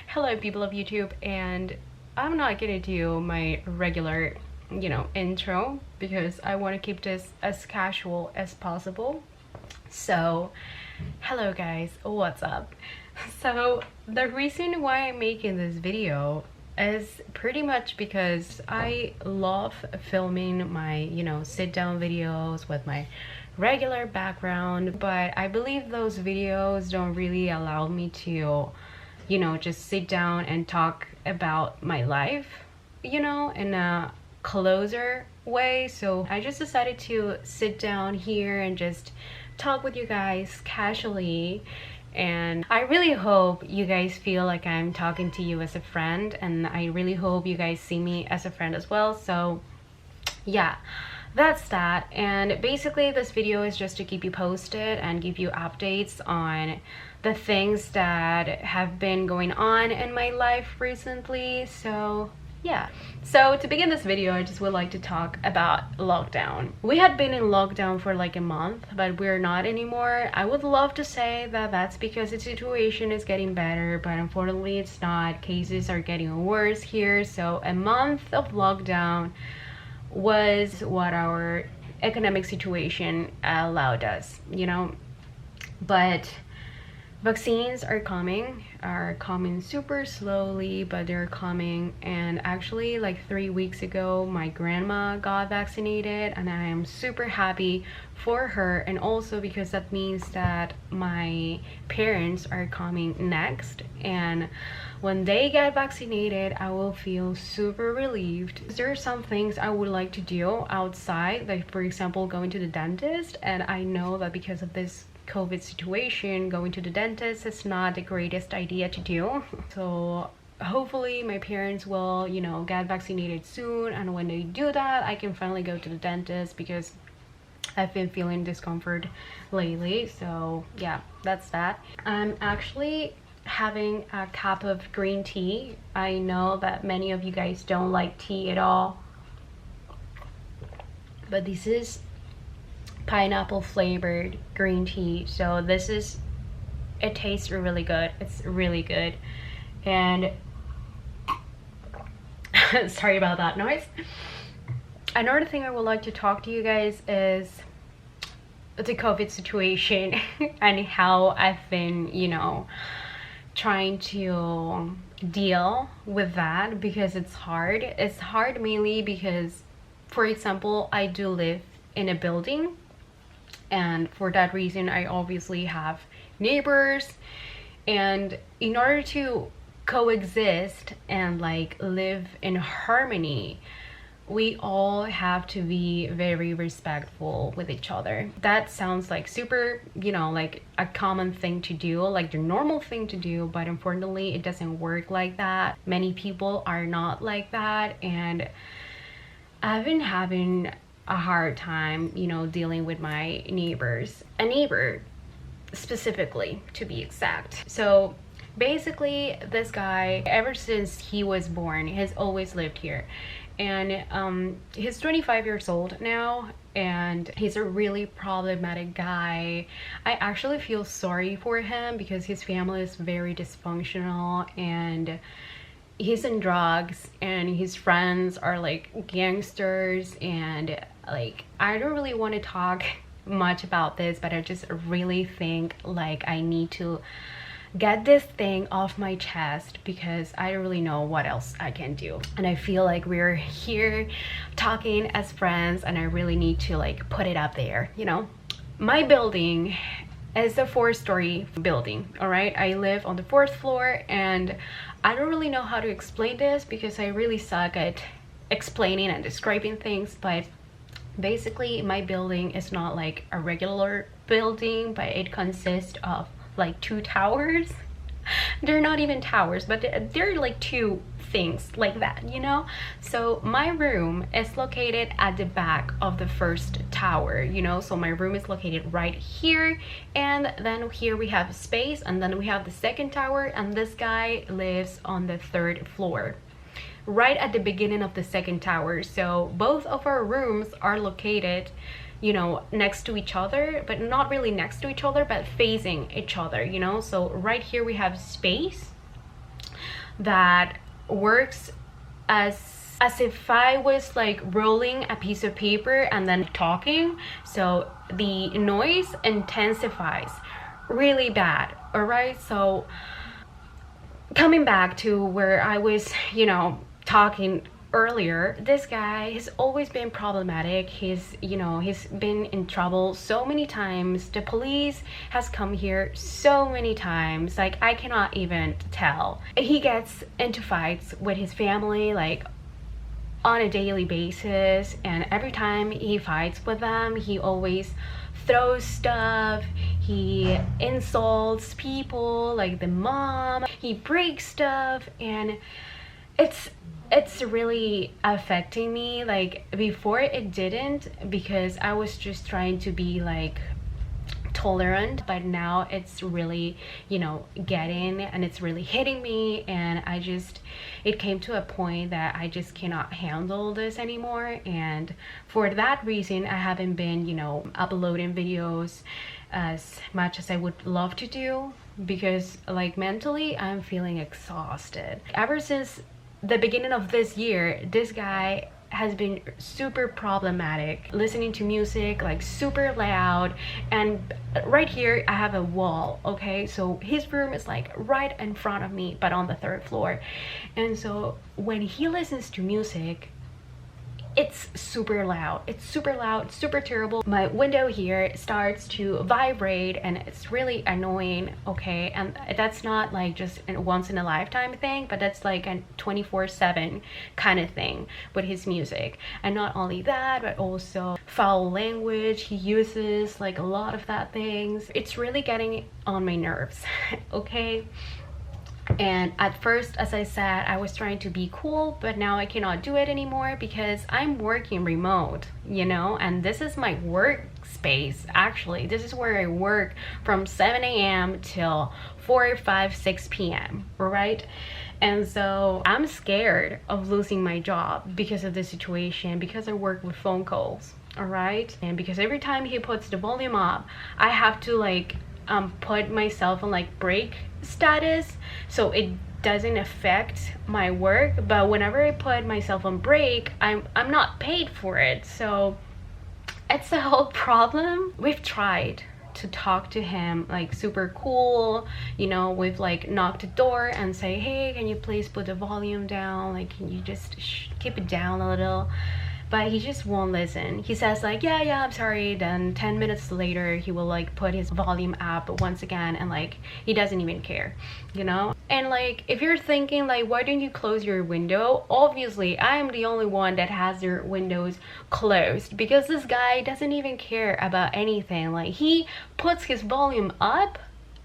Hello people of YouTube, and I'm not gonna do my regular, intro because I want to keep this as casual as possible. So, hello guys, what's up? So, the reason why I'm making this video is pretty much because I love filming my, sit down videos with my regular background, but I believe those videos don't really allow me to just sit down and talk about my life, in a closer way. So I just decided to sit down here and just talk with you guys casually. And I really hope you guys feel like I'm talking to you as a friend, and I really hope you guys see me as a friend as well. So yeah, that's that. And basically this video is just to keep you posted and give you updates on the things that have been going on in my life recently. So yeah, so to begin this video, I just would like to talk about lockdown. We had been in lockdown for like a month, but we're not anymore. I would love to say that that's because the situation is getting better, but unfortunately it's not. Cases are getting worse here. So a month of lockdown was what our economic situation allowed us, but vaccines are coming super slowly, but they're coming. And actually, like 3 weeks ago, my grandma got vaccinated, and I am super happy for her, and also because that means that my parents are coming next, and when they get vaccinated, I will feel super relieved. There are some things I would like to do outside, like for example going to the dentist, and I know that because of this COVID situation, going to the dentist is not the greatest idea to do. So hopefully my parents will, get vaccinated soon, and when they do that, I can finally go to the dentist because I've been feeling discomfort lately. So yeah, that's that. I'm actually having a cup of green tea. I know that many of you guys don't like tea at all, but this is pineapple flavored green tea. So it tastes really good. It's really good. And sorry about that noise. Another thing I would like to talk to you guys is the COVID situation and how I've been, trying to deal with that, because it's hard. It's hard mainly because, for example, I do live in a building, and for that reason I obviously have neighbors, and in order to coexist and like live in harmony, we all have to be very respectful with each other. That sounds like super, like a common thing to do, like the normal thing to do, but unfortunately it doesn't work like that. Many people are not like that, and I've been having a hard time, dealing with my neighbors. A neighbor specifically, to be exact. So basically this guy, ever since he was born, has always lived here, and he's 25 years old now, and he's a really problematic guy. I actually feel sorry for him because his family is very dysfunctional, and he's in drugs, and his friends are like gangsters, and like I don't really want to talk much about this, but I just really think like I need to get this thing off my chest because I don't really know what else I can do, and I feel like we're here talking as friends, and I really need to like put it up there. My building is a 4-story building, all right? I live on the 4th floor, and I don't really know how to explain this because I really suck at explaining and describing things, but basically my building is not like a regular building, but it consists of like 2 towers. They're not even towers, but they're like 2 things like that, So my room is located at the back of the first tower, so my room is located right here, and then here we have space, and then we have the second tower, and this guy lives on the 3rd floor, right at the beginning of the second tower. So both of our rooms are located next to each other, but not really next to each other, but facing each other, so right here we have space, that works as if I was like rolling a piece of paper and then talking, so the noise intensifies really bad. All right, so coming back to where I was, talking earlier, this guy has always been problematic. He's been in trouble so many times. The police has come here so many times, like I cannot even tell. He gets into fights with his family like on a daily basis, and every time he fights with them, he always throws stuff, he insults people like the mom, he breaks stuff, and it's really affecting me. Like before it didn't, because I was just trying to be like tolerant, but now it's really getting, and it's really hitting me, and it came to a point that I just cannot handle this anymore. And for that reason, I haven't been uploading videos as much as I would love to do, because like mentally I'm feeling exhausted. Ever since the beginning of this year, this guy has been super problematic, listening to music like super loud. And right here I have a wall, okay, so his room is like right in front of me, but on the 3rd floor. And so when he listens to music, it's super loud, it's super terrible. My window here starts to vibrate, and it's really annoying, okay? And that's not like just a once in a lifetime thing, but that's like a 24/7 kind of thing with his music. And not only that, but also foul language he uses, like a lot of that things. It's really getting on my nerves. Okay. And at first, as I said, I was trying to be cool, but now I cannot do it anymore because I'm working remote, and this is my workspace. Actually, this is where I work from 7 a.m. till 4, 5, 6 p.m. right? And so I'm scared of losing my job because of the situation, because I work with phone calls, all right? And because every time he puts the volume up, I have to like put myself on like break status so it doesn't affect my work. But whenever I put myself on break, I'm not paid for it. So it's a whole problem. We've tried to talk to him like super cool, we've like knocked the door and say, hey, can you please put the volume down, like can you just keep it down a little? But he just won't listen. He says like, yeah, I'm sorry. Then 10 minutes later, he will like put his volume up once again, and like he doesn't even care, And like, if you're thinking like, why don't you close your window? Obviously, I am the only one that has their windows closed, because this guy doesn't even care about anything. Like he puts his volume up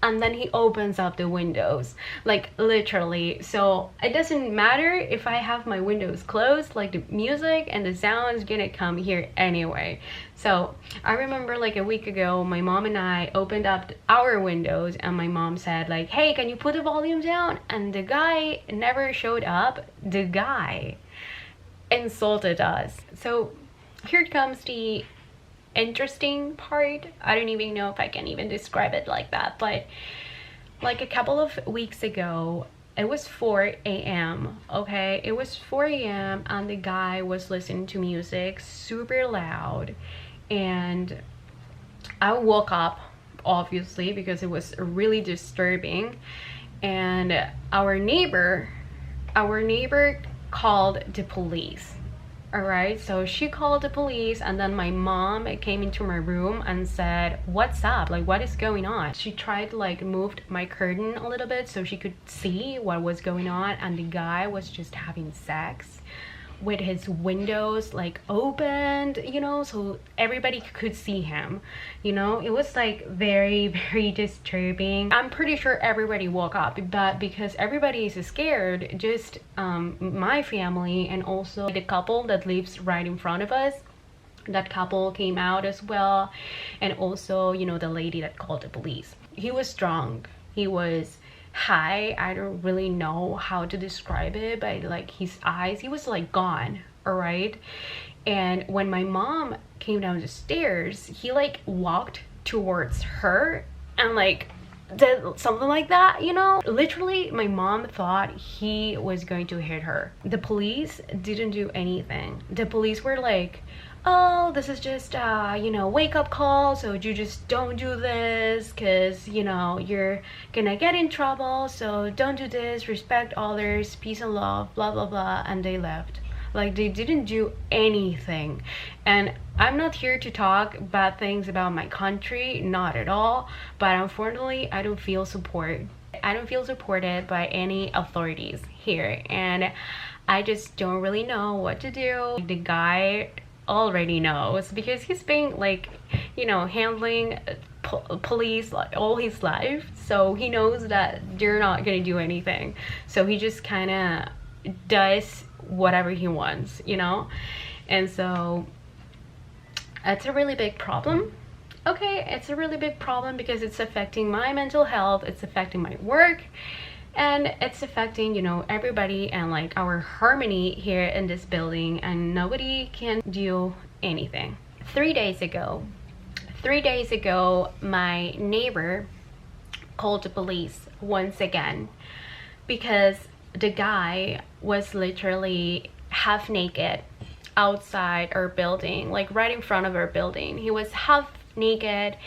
and then he opens up the windows, like literally. So it doesn't matter if I have my windows closed, like the music and the sound is gonna come here anyway. So I remember like a week ago, my mom and I opened up our windows, and my mom said like, hey, can you put the volume down? And the guy never showed up. The guy insulted us. So here comes the interesting part. I don't even know if I can even describe it like that, but like a couple of weeks ago, it was 4 a.m. okay, it was 4 a.m. and the guy was listening to music super loud, and I woke up obviously because it was really disturbing. And our neighbor called the police. All right, so she called the police, and then my mom came into my room and said, what's up, like what is going on? She tried to like moved my curtain a little bit so she could see what was going on, and the guy was just having sex with his windows like opened, so everybody could see him. It was like very, very disturbing. I'm pretty sure everybody woke up, but because everybody is scared, just my family and also the couple that lives right in front of us, that couple came out as well. And also, the lady that called the police. He was drunk, he was high, I don't really know how to describe it, but like his eyes, he was like gone, all right? And when my mom came down the stairs, he like walked towards her and like something like that, you know. Literally my mom thought he was going to hit her. The police didn't do anything. The police were like, oh, this is just you know, wake up call, so you just don't do this because, you know, you're gonna get in trouble, so don't do this, respect others, peace and love, blah blah blah. And they left. Like, they didn't do anything. And I'm not here to talk bad things about my country, not at all, but unfortunately I don't feel supported by any authorities here, and I just don't really know what to do. The guy already knows because he's been, like, you know, handling police like all his life, so he knows that they're not gonna do anything, so he just kind of does whatever he wants, you know. And so it's a really big problem. Okay, it's a really big problem because it's affecting my mental health, it's affecting my work, and it's affecting, you know, everybody and like our harmony here in this building, and nobody can do anything. 3 days ago, my neighbor called the police once again because the guy was literally half naked outside our building, like right in front of our building. He was half naked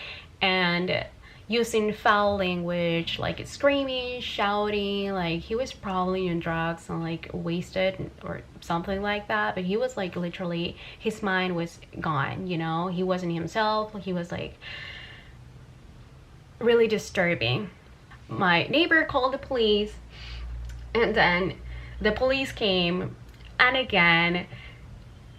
and using foul language, like screaming, shouting, like he was probably on drugs and like wasted or something like that. But he was like literally, his mind was gone, you know. He wasn't himself. He was like really disturbing. My neighbor called the police, and then the police came, and again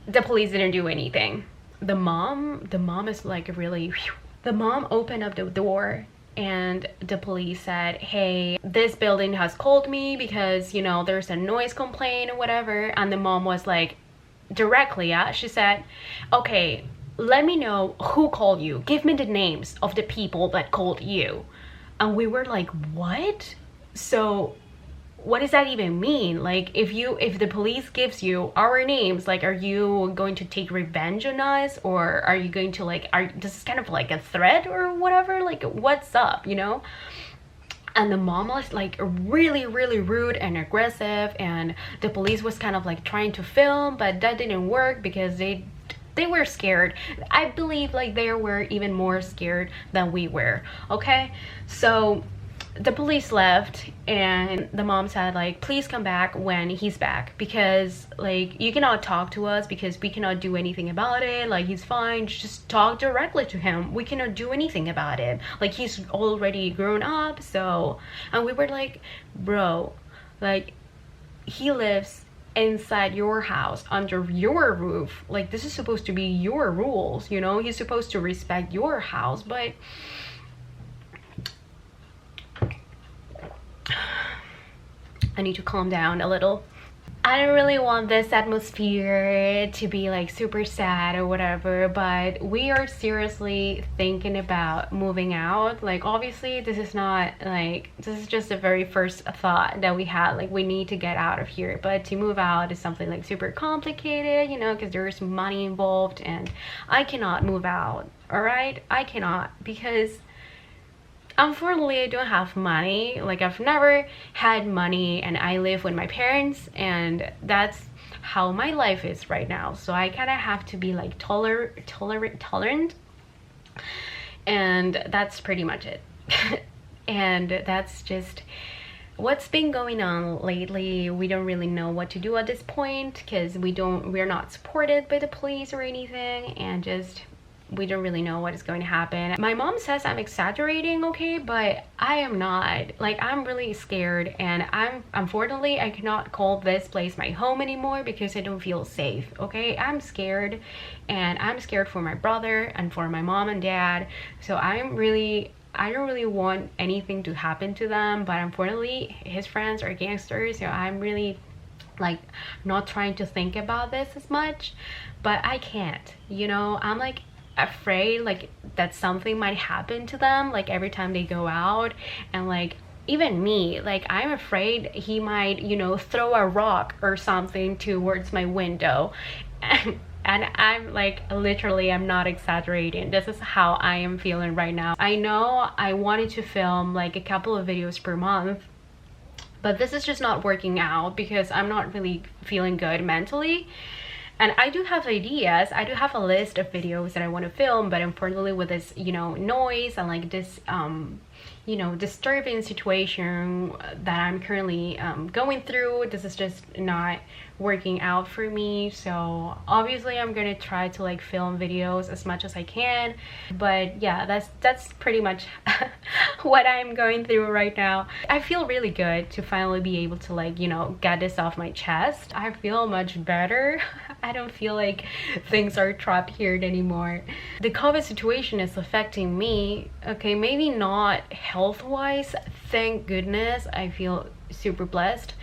the police didn't do anything. The mom is like really, the mom opened up the door and the police said, hey, this building has called me because, you know, there's a noise complaint or whatever. And the mom was like, directly, yeah, she said, okay, let me know who called you, give me the names of the people that called you. And we were like, what? So what does that even mean? Like, if the police gives you our names, like, are you going to take revenge on us, or are you going to like, this is kind of like a threat or whatever, like what's up, you know? And the mom was like really rude and aggressive, and the police was kind of like trying to film, but that didn't work because they were scared. I believe like they were even more scared than we were. Okay, so the police left, and the mom said like, please come back when he's back, because like you cannot talk to us because we cannot do anything about it. Like, he's fine, just talk directly to him, we cannot do anything about it, like he's already grown up. So, and we were like, bro, like he lives inside your house, under your roof, like this is supposed to be your rules, you know. He's supposed to respect your house. But I need to calm down a little. I don't really want this atmosphere to be like super sad or whatever, but we are seriously thinking about moving out. Like, obviously this is not like, this is just the very first thought that we had, like we need to get out of here. But to move out is something like super complicated, you know, because there's money involved, and I cannot move out. All right, I cannot, because unfortunately I don't have money. Like, I've never had money, and I live with my parents, and that's how my life is right now. So I kind of have to be like tolerant, and that's pretty much it. And that's just what's been going on lately. We don't really know what to do at this point because we're not supported by the police or anything, and just we don't really know what is going to happen. My mom says I'm exaggerating, okay, but I am not. Like, I'm really scared, and unfortunately I cannot call this place my home anymore because I don't feel safe. Okay, I'm scared, and I'm scared for my brother and for my mom and dad. So I don't really want anything to happen to them, but unfortunately his friends are gangsters, so I'm really like not trying to think about this as much. But I can't, you know. I'm like afraid like that something might happen to them, like every time they go out. And like even me, like I'm afraid he might, you know, throw a rock or something towards my window. And And I'm like, literally, I'm not exaggerating, this is how I am feeling right now. I know I wanted to film like a couple of videos per month, but this is just not working out because I'm not really feeling good mentally. And I do have ideas, I do have a list of videos that I want to film, but unfortunately with this, you know, noise and like this you know, disturbing situation that I'm currently going through, this is just not working out for me. So obviously I'm gonna try to like film videos as much as I can, but yeah, that's pretty much what I'm going through right now. I feel really good to finally be able to like, you know, get this off my chest. I feel much better. I don't feel like things are trapped here anymore. The COVID situation is affecting me, okay, maybe not health wise, thank goodness, I feel super blessed,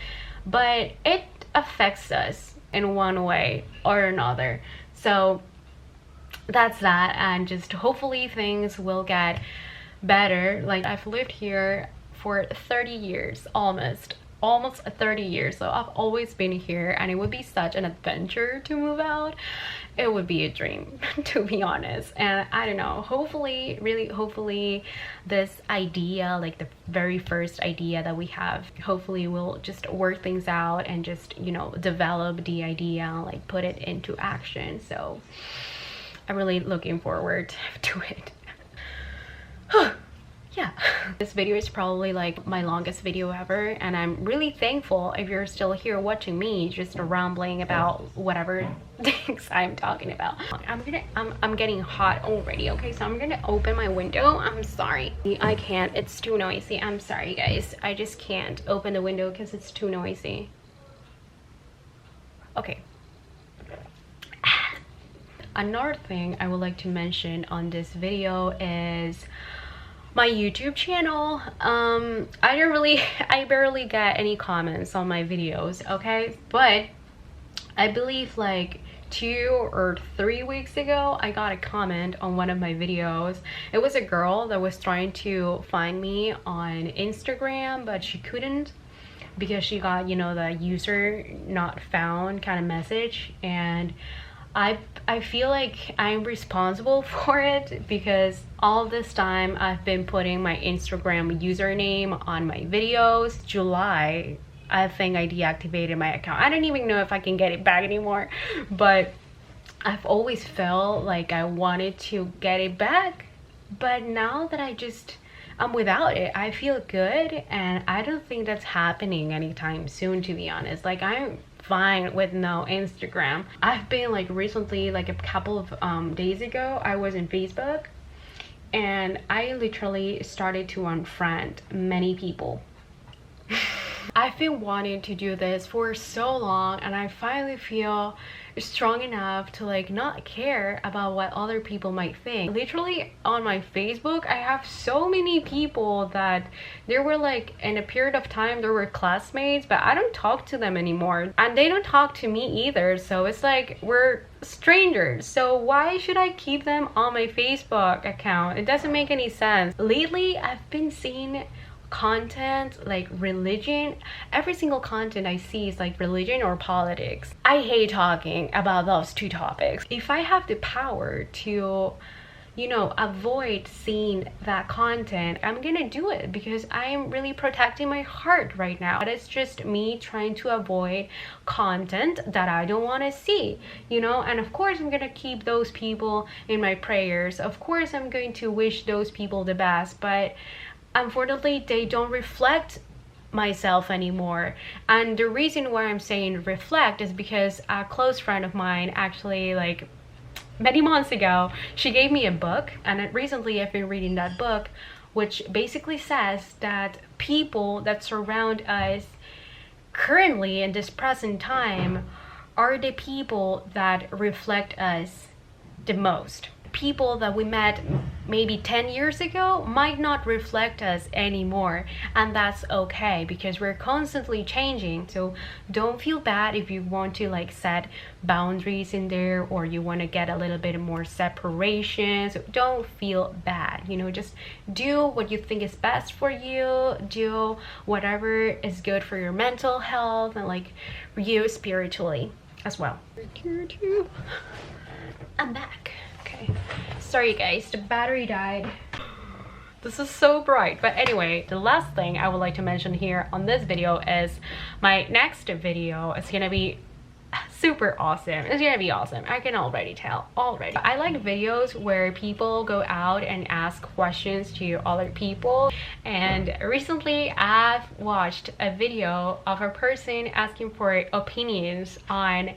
but it affects us in one way or another. So that's that, and just hopefully things will get better. Like, I've lived here for 30 years, almost 30 years, so I've always been here, and it would be such an adventure to move out. It would be a dream to be honest. And I don't know, hopefully, really hopefully, this idea, like the very first idea that we have, hopefully we'll just work things out and just, you know, develop the idea, like put it into action. So I'm really looking forward to it. Yeah, this video is probably like my longest video ever, and I'm really thankful if you're still here watching me just rambling about whatever things I'm talking about. I'm getting hot already. Okay, so I'm gonna open my window. I'm sorry, I can't, it's too noisy. I'm sorry guys, I just can't open the window because it's too noisy. Okay. Another thing I would like to mention on this video is my YouTube channel. I barely get any comments on my videos, okay? But I believe like 2 or 3 weeks ago, I got a comment on one of my videos. It was a girl that was trying to find me on Instagram, but she couldn't because she got, you know, the user not found kind of message. And I feel like I'm responsible for it because all this time I've been putting my Instagram username on my videos. July, I think I deactivated my account. I don't even know if I can get it back anymore, but I've always felt like I wanted to get it back. But now that I'm without it, I feel good, and I don't think that's happening anytime soon, to be honest. Like, I'm fine with no Instagram. I've been like recently, like a couple of days ago, I was in Facebook and I literally started to unfriend many people. I've been wanting to do this for so long, and I finally feel strong enough to like not care about what other people might think. Literally on my Facebook, I have so many people that they were like, in a period of time, they were classmates, but I don't talk to them anymore, and they don't talk to me either. So it's like we're strangers. So why should I keep them on my Facebook account? It doesn't make any sense. Lately, I've been seeing content like religion. Every single content I see is like religion or politics. I hate talking about those two topics. If I have the power to, you know, avoid seeing that content, I'm gonna do it because I am really protecting my heart right now. But it's just me trying to avoid content that I don't want to see, you know. And of course I'm gonna keep those people in my prayers. Of course I'm going to wish those people the best, but unfortunately they don't reflect myself anymore. And the reason why I'm saying reflect is because a close friend of mine, actually like many months ago, she gave me a book, and recently I've been reading that book, which basically says that people that surround us currently in this present time are the people that reflect us the most. People that we met maybe 10 years ago might not reflect us anymore, and that's okay because we're constantly changing. So don't feel bad if you want to like set boundaries in there, or you want to get a little bit more separation. So don't feel bad, you know, just do what you think is best for you, do whatever is good for your mental health and like you spiritually. as well. I'm back. Okay, sorry guys, the battery died. This is so bright. But anyway, the last thing I would like to mention here on this video is my next video is gonna be super awesome. It's gonna be awesome. I can already tell already. I like videos where people go out and ask questions to other people, and recently I've watched a video of a person asking for opinions on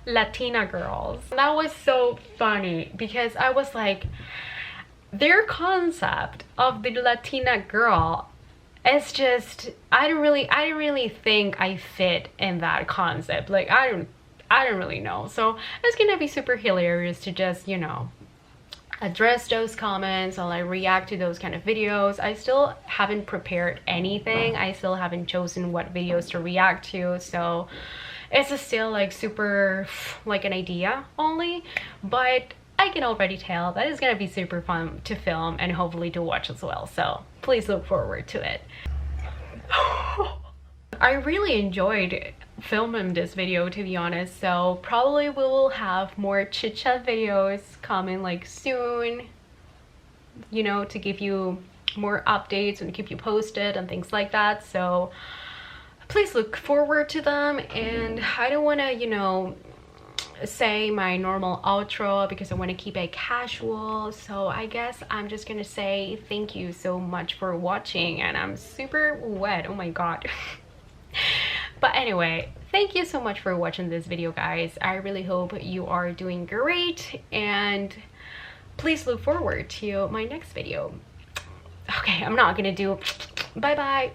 Latina girls. That was so funny because I was like, their concept of the Latina girl is just, I didn't really think I fit in that concept. Like I don't really know. So it's gonna be super hilarious to just, you know, address those comments while I react to those kind of videos. I still haven't prepared anything. I still haven't chosen what videos to react to, so it's still like super like an idea only, but I can already tell that it's gonna be super fun to film and hopefully to watch as well. So please look forward to it. I really enjoyed filming this video, to be honest, so probably we will have more chit chat videos coming like soon, you know, to give you more updates and keep you posted and things like that. So please look forward to them. And I don't want to, you know, say my normal outro because I want to keep it casual, so I guess I'm just gonna say thank you so much for watching. And I'm super wet, oh my god. But anyway, thank you so much for watching this video, guys. I really hope you are doing great, and please look forward to my next video. Okay, I'm not gonna do bye.